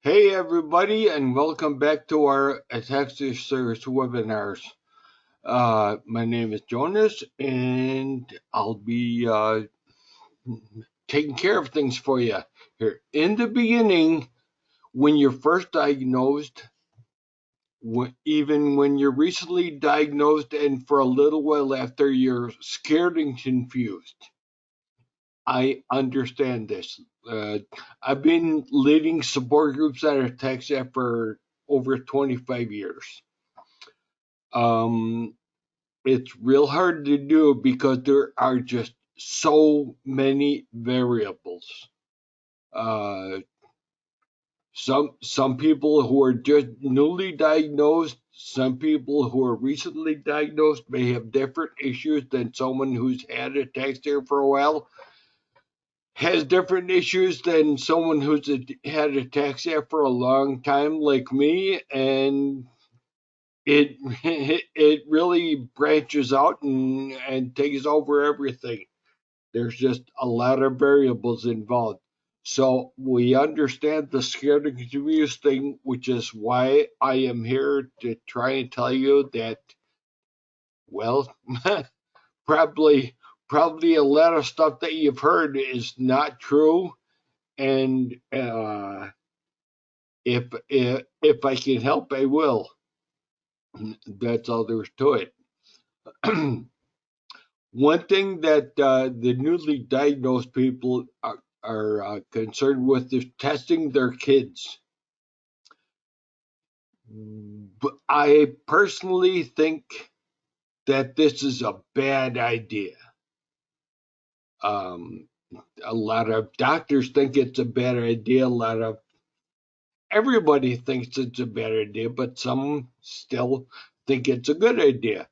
Hey everybody, and welcome back to our ataxia series webinars. My name is Jonas, and I'll be taking care of things for you here. In the beginning, when you're first diagnosed, even when you're recently diagnosed, and for a little while after, you're scared and confused. I understand this. I've been leading support groups at ataxia for over 25 years. Um, it's real hard to do because there are just so many variables. Uh, some people who are just newly diagnosed, some people who are recently diagnosed may have different issues than someone who's had ataxia for a while. Has different issues than someone who's had ataxia for a long time, like me, and it it really branches out and takes over everything. There's just a lot of variables involved. So we understand the scared and confused thing, which is why I am here to try and tell you that, well, probably probably a lot of stuff that you've heard is not true, and if I can help, I will. That's all there's to it. One thing that the newly diagnosed people are concerned with is testing their kids. But I personally think that this is a bad idea. Um, a lot of doctors think it's a bad idea. A lot of everybody thinks it's a bad idea, but some still think it's a good idea.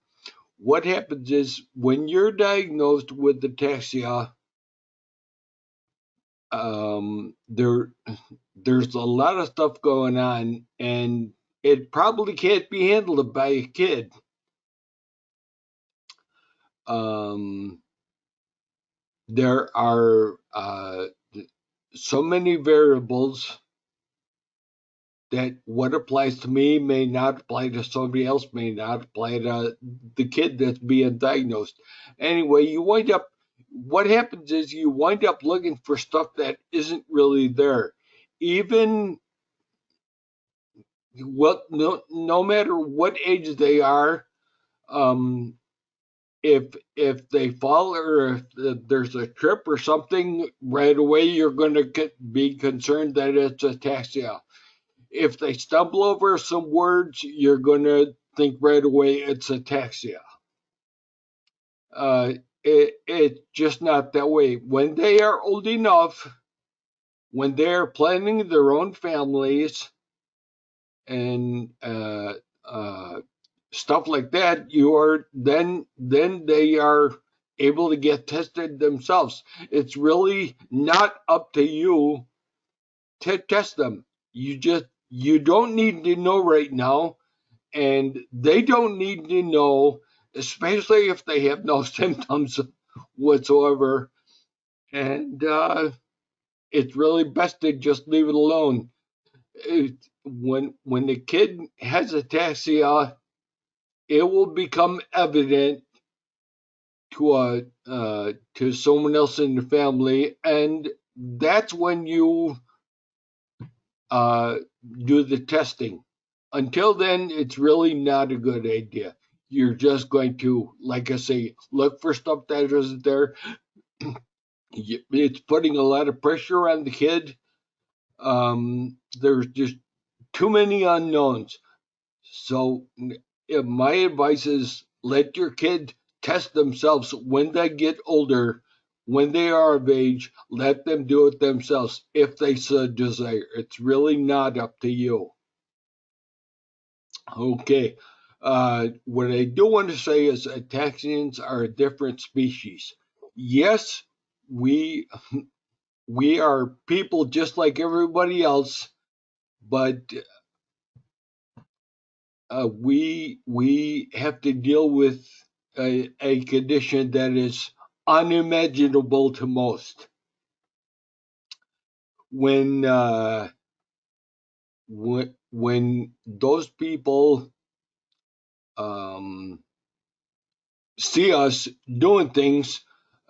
What happens is when you're diagnosed with ataxia, there's a lot of stuff going on, and it probably can't be handled by a kid. Um, there are so many variables that what applies to me may not apply to somebody else, may not apply to the kid that's being diagnosed. Anyway, you wind up, what happens is you wind up looking for stuff that isn't really there. Even what, no matter what age they are, um, if they fall or if there's a trip or something, right away you're going to be concerned that it's ataxia. If they stumble over some words, you're going to think right away it's ataxia. Uh, it's just not that way. When they are old enough, when they're planning their own families and stuff like that, you are then they are able to get tested themselves. It's really not up to you to test them. You don't need to know right now, and they don't need to know, especially if they have no symptoms whatsoever. And it's really best to just leave it alone. When the kid has ataxia, it will become evident to someone else in the family, and that's when you uh, do the testing. Until then, it's really not a good idea. You're just going to, like I say, look for stuff that isn't there. It's putting a lot of pressure on the kid. There's just too many unknowns. So, my advice is let your kid test themselves when they get older, when they are of age. Let them do it themselves if they so desire. It's really not up to you. Okay. What I do want to say is ataxians are a different species. Yes, we we are people just like everybody else, but we have to deal with a condition that is unimaginable to most. When when those people um, see us doing things,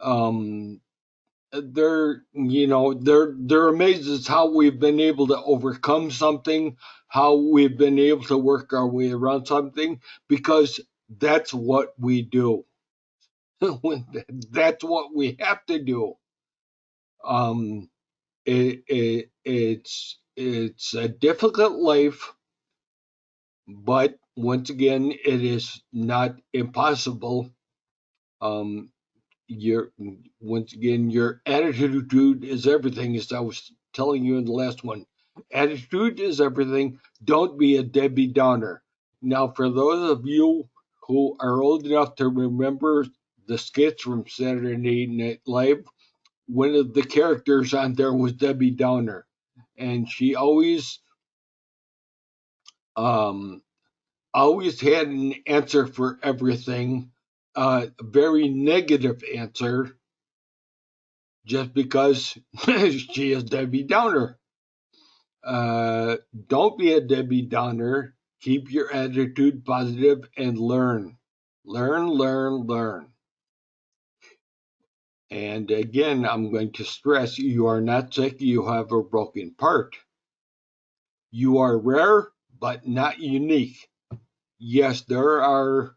um, they're amazed at how we've been able to overcome something, how we've been able to work our way around something, because that's what we do. That's what we have to do. Um, it's a difficult life, but once again, it is not impossible. Um, your Once again, your attitude is everything, as I was telling you in the last one. Attitude is everything. Don't be a Debbie Downer. Now, for those of you who are old enough to remember the skits from Saturday Night Live, one of the characters on there was Debbie Downer, and she um, always had an answer for everything, a very negative answer, just because she is Debbie Downer. Uh, don't be a Debbie Downer. Keep your attitude positive and learn. Learn, learn, learn. And again, I'm going to stress you are not sick, you have a broken part. You are rare, but not unique. Yes, there are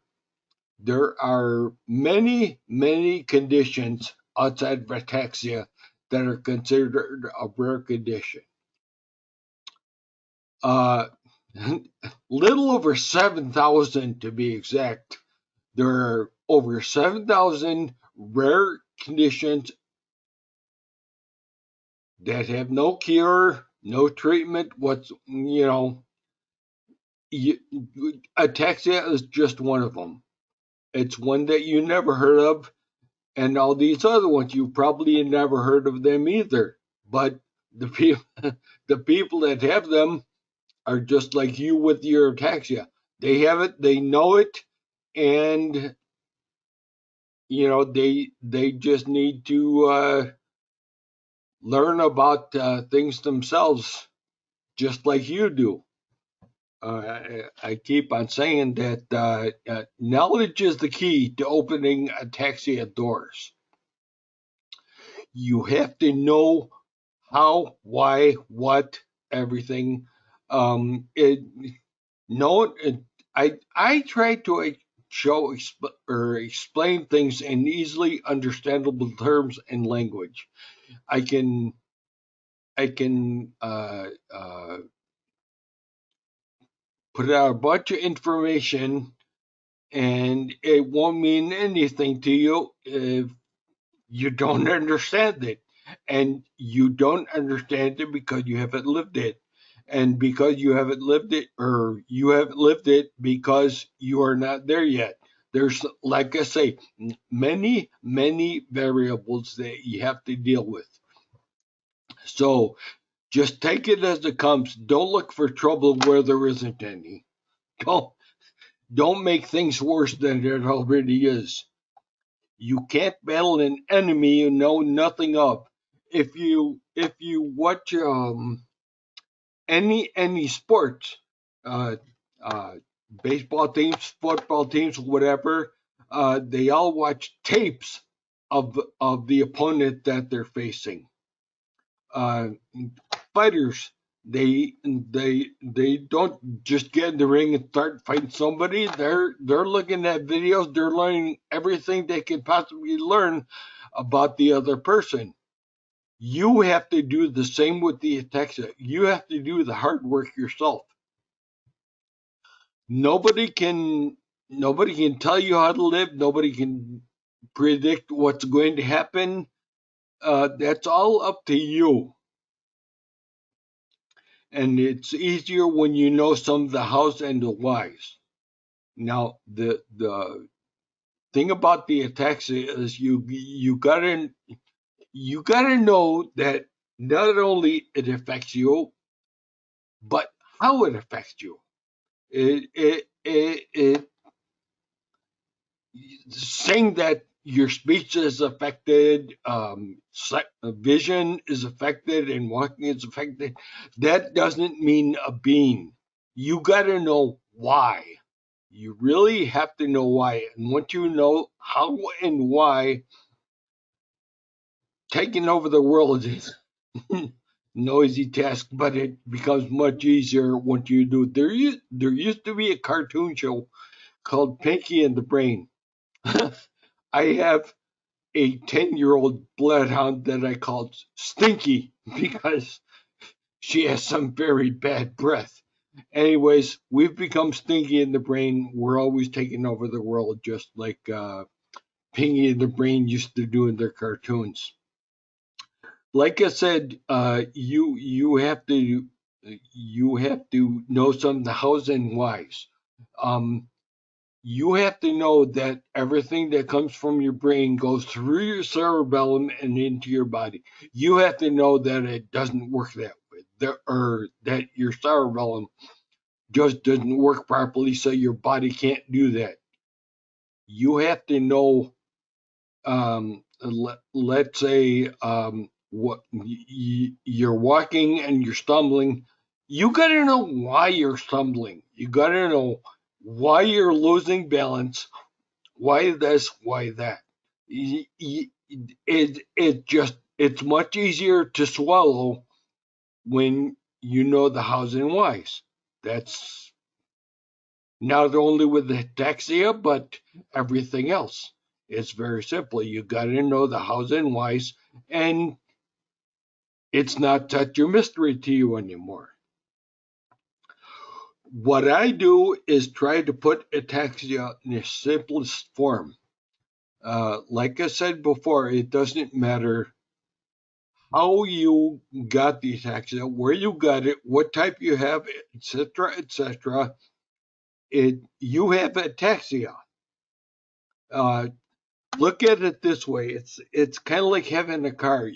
many conditions outside of ataxia that are considered a rare condition. Uh, little over 7,000 to be exact. There are over 7,000 rare conditions that have no cure, no treatment. You, ataxia is just one of them. It's one that you never heard of, and all these other ones you probably never heard of them either. But the people, the people that have them are just like you with your ataxia. They have it, they know it, and they just need to learn about things themselves, just like you do. I keep on saying that knowledge is the key to opening ataxia doors. You have to know how, why, what, everything. It know it. I try to show or explain things in easily understandable terms and language. I can I can put out a bunch of information, and it won't mean anything to you if you don't understand it. And you don't understand it because you haven't lived it. And because you haven't lived it, or you haven't lived it because you are not there yet. There's, like I say, many variables that you have to deal with. So just take it as it comes. Don't look for trouble where there isn't any. Don't don't make things worse than it already is. You can't battle an enemy you know nothing of. If you watch any sports, uh, uh, baseball teams, football teams, whatever, they all watch tapes of the opponent that they're facing. Uh, Fighters, they don't just get in the ring and start fighting somebody. They're looking at videos. They're learning everything they can possibly learn about the other person. You have to do the same with the ataxia. You have to do the hard work yourself. Nobody can nobody can tell you how to live. Nobody can predict what's going to happen. That's all up to you. And it's easier when you know some of the hows and the whys. Now, the thing about the ataxia is you gotta know that not only it affects you, but how it affects you. It saying that your speech is affected, vision is affected, and walking is affected. That doesn't mean a bean. You got to know why. You really have to know why. And once you know how and why, taking over the world is no easy task, but it becomes much easier once you do. There used to be a cartoon show called Pinky and the Brain. I have a 10-year-old bloodhound that I called Stinky because she has some very bad breath. Anyways, we've become Stinky in the Brain. We're always taking over the world, just like Pinky and the Brain used to do in their cartoons. Like I said, you have to know some of the hows and whys. Um, you have to know that everything that comes from your brain goes through your cerebellum and into your body. You have to know that it doesn't work that way, or that your cerebellum just doesn't work properly, so your body can't do that. You have to know, let's say, what you're walking and you're stumbling. You got to know why you're stumbling. You got to know why you're losing balance. Why this? Why that? It's much easier to swallow when you know the hows and whys. That's not only with the ataxia, but everything else. It's very simple. You got to know the hows and whys, and it's not such a mystery to you anymore. What I do is try to put ataxia in the simplest form. Like I said before, it doesn't matter how you got the ataxia, where you got it, what type you have, etc., etc. You have ataxia. Uh, Look at it this way: it's kind of like having a car.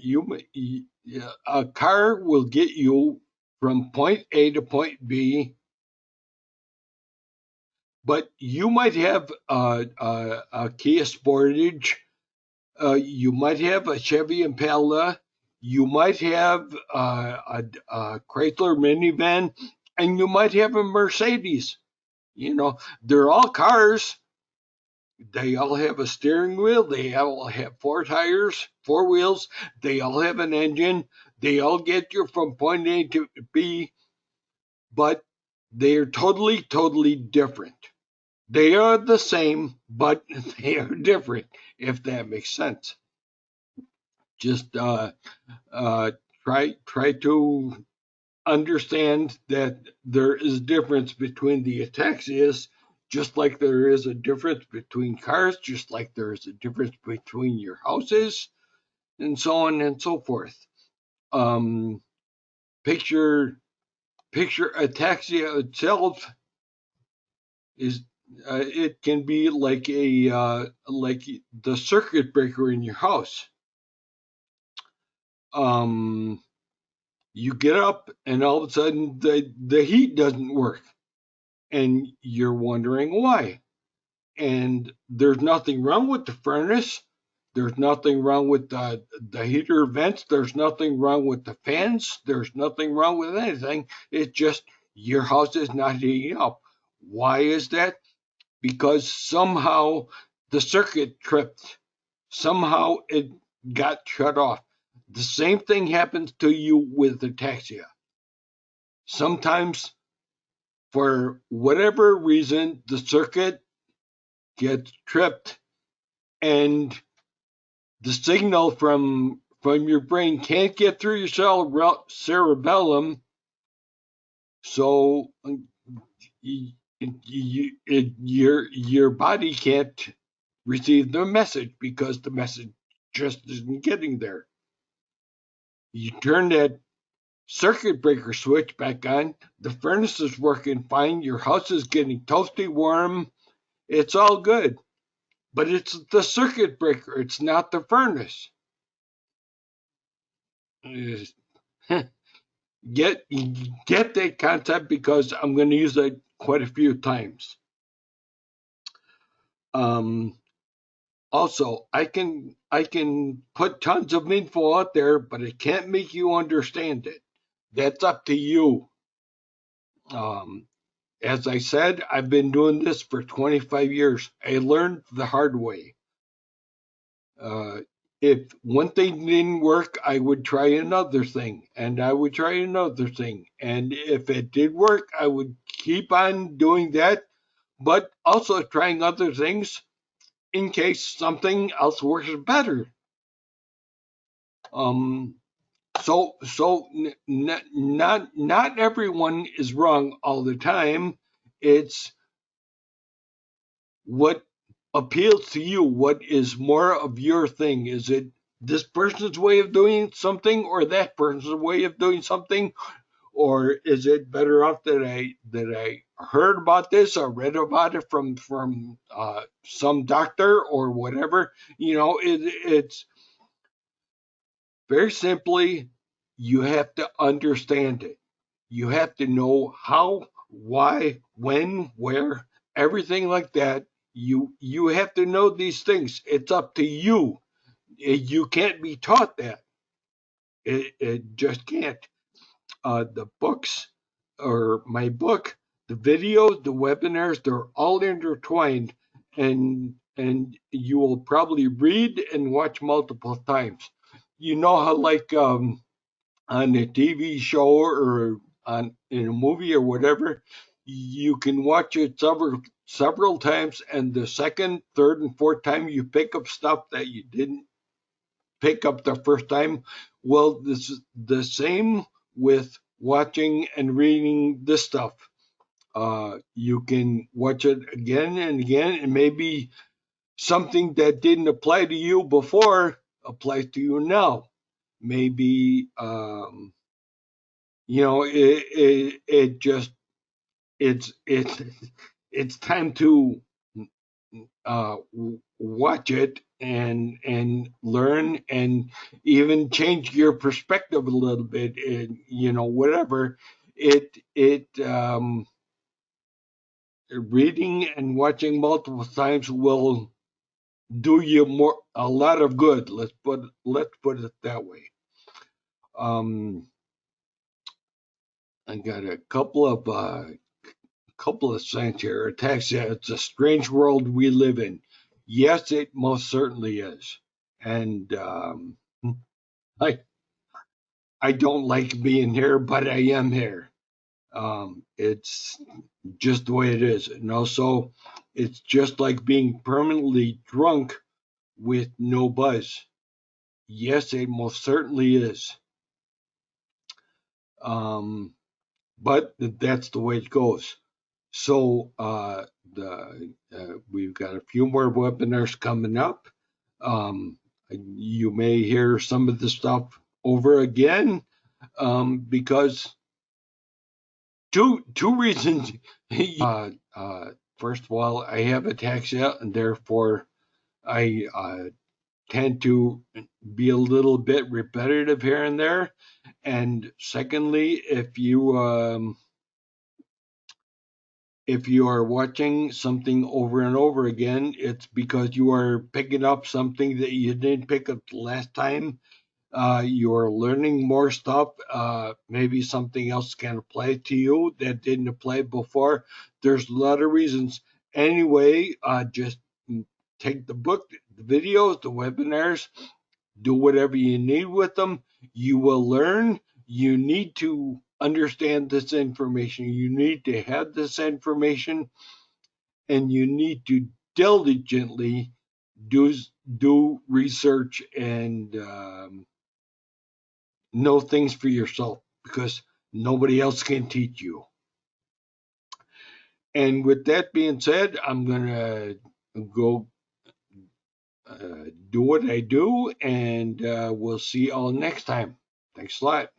A car will get you from point A to point B, but you might have a Kia Sportage, you might have a Chevy Impala, you might have a Chrysler minivan, and you might have a Mercedes. You know, they're all cars. They all have a steering wheel. They all have four tires, four wheels. They all have an engine. They all get you from point A to B, but they are totally, totally different. They are the same, but they are different, if that makes sense. Just uh, try to understand that there is a difference between the ataxias, just like there is a difference between cars, just like there is a difference between your houses, and so on and so forth. Um, picture ataxia itself is it can be like like the circuit breaker in your house. Um, you get up and all of a sudden the heat doesn't work, and you're wondering why. And there's nothing wrong with the furnace. There's nothing wrong with the heater vents. There's nothing wrong with the fans. There's nothing wrong with anything. It's just your house is not heating up. Why is that? Because somehow the circuit tripped. Somehow it got shut off. The same thing happens to you with ataxia. Sometimes, for whatever reason, the circuit gets tripped, and the signal from your brain can't get through your cerebellum, so your body can't receive the message because the message just isn't getting there. You turn that circuit breaker switch back on, the furnace is working fine, your house is getting toasty warm, it's all good. But it's the circuit breaker, it's not the furnace. get get that concept because I'm going to use it quite a few times. Um, Also, I can put tons of info out there, but it can't make you understand it. That's up to you. Um, as I said, I've been doing this for 25 years. I learned the hard way. Uh, if one thing didn't work, I would try another thing, and I would try another thing. And if it did work, I would keep on doing that, but also trying other things in case something else works better. Um, not everyone is wrong all the time. It's what appeals to you. What is more of your thing? Is it this person's way of doing something, or that person's way of doing something, or is it better off that I heard about this or read about it from some doctor or whatever? It's very simply, you have to understand it. You have to know how, why, when, where, everything like that. You have to know these things. It's up to you. You can't be taught that. It just can't. The books or my book, the videos, the webinars, they're all intertwined, and you will probably read and watch multiple times. You know how on a TV show or on in a movie or whatever, you can watch it several times, and the second, third, and fourth time you pick up stuff that you didn't pick up the first time. Well, this is the same with watching and reading this stuff. You can watch it again and again, and maybe something that didn't apply to you before applies to you now. Maybe it just it's it's time to uh, watch it and learn and even change your perspective a little bit, and whatever it reading and watching multiple times will do you a lot of good. Let's put it that way. um I got a couple of signs here. Ataxia, it's a strange world we live in. Yes, it most certainly is. And I I don't like being here, but I am here. It's just the way it is. And also, it's just like being permanently drunk with no buzz. Yes, it most certainly is. Um, but that's the way it goes. So we've got a few more webinars coming up. Um, you may hear some of the stuff over again because two reasons. First of all, I have ataxia, and therefore I tend to be a little bit repetitive here and there. And secondly, if you are watching something over and over again, it's because you are picking up something that you didn't pick up the last time. You're learning more stuff. Maybe something else can apply to you that didn't apply before. There's a lot of reasons. Anyway, just take the book, the videos, the webinars, do whatever you need with them. You will learn. You need to understand this information. You need to have this information, and you need to diligently do do research and know things for yourself, because nobody else can teach you. And with that being said, I'm gonna go do what I do, and we'll see you all next time. Thanks a lot.